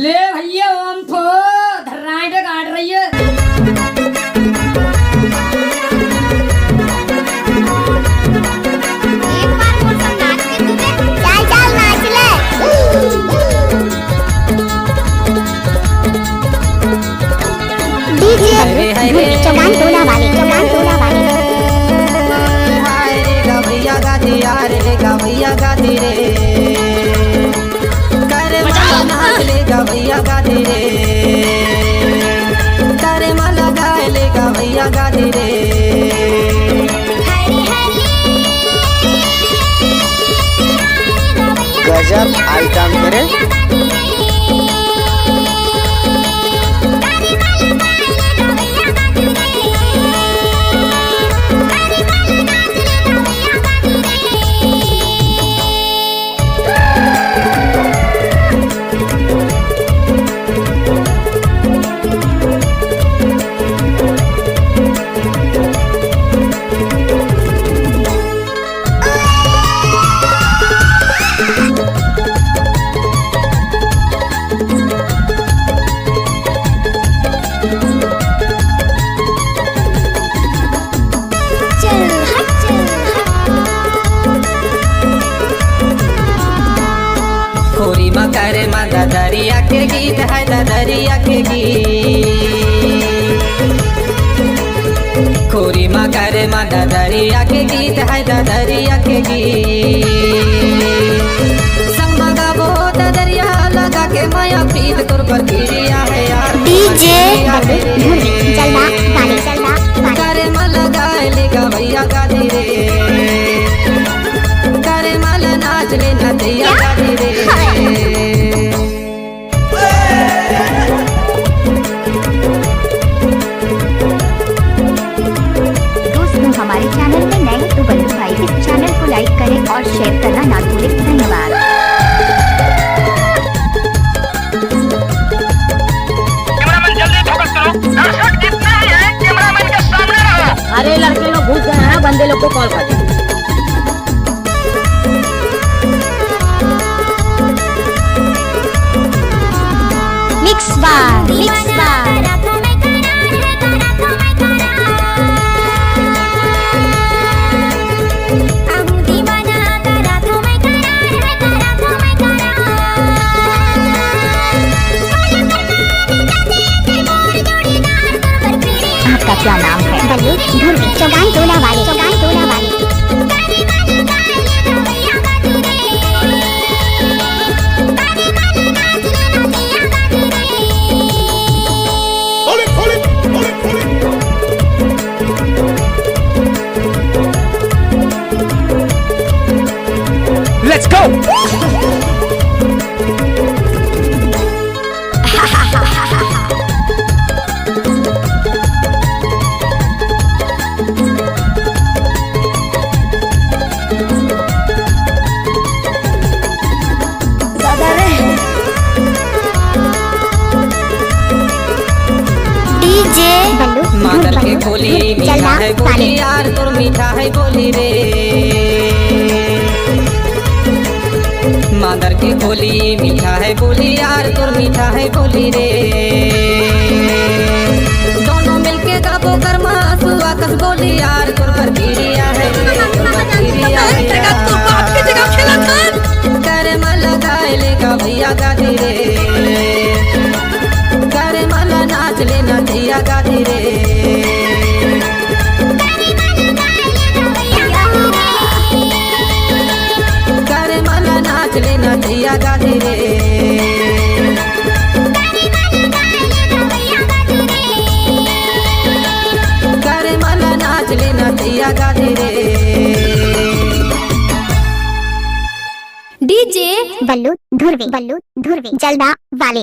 ले भैया ओम फो धर्राई पे काट रही है। एक बार और सब नाच के तुझे चल चल नाच ले। डीजे चौगान टोला वाले हाय रे गवैया गाती यार रे गवैया गाती रे करे माला नाच ले गवैया गाती रे करे माला गाए ले गवैया गाती रे गजब आइटम करे खोरी मा करे मा दरिया के गीत है दरिया के गीत खोरी मा करे मा दरिया के गीत है दरिया के गीत संग मगा वो दरिया लगा के माया प्रीत तुर पर गिरिया है यार डीजे चलना करे मा लगाए ले गवैया गाती रे करे माला नाच ले नदिया गाती रे दोस्तों हमारे चैनल में नए तो बल्लू भाई इस चैनल को लाइक करें और शेयर करना ना भूलें। धन्यवाद। कैमरामैन जल्दी फोकस करो, दर्शक जितने ही हैं कैमरामैन के सामने रहो। अरे लड़के लोग घुस गए हैं, बंदे लोग को कॉल कर दे। मिक्स बार आपका क्या नाम है? बल्लू धुर्वी चौगान टोला वाले लेट्स गो डीजे मादर के बोली मीठा है बोली यार तुर मीठा है बोली रे मादर के बोली मीठा है बोली यार तुर मीठा है बोली रे दोनों मिलके गाबो कर्मा सुआ कस बोली यार तुर पर गिरिया है करे माला गाए ले गवैया गाती रे करे माला नाच ले नदिया गाती रे करे माला नाच ले नदिया गाती रे करे माला नाच ले नदिया गाती रे डीजे बल्लू धुर्वी जलदा वाले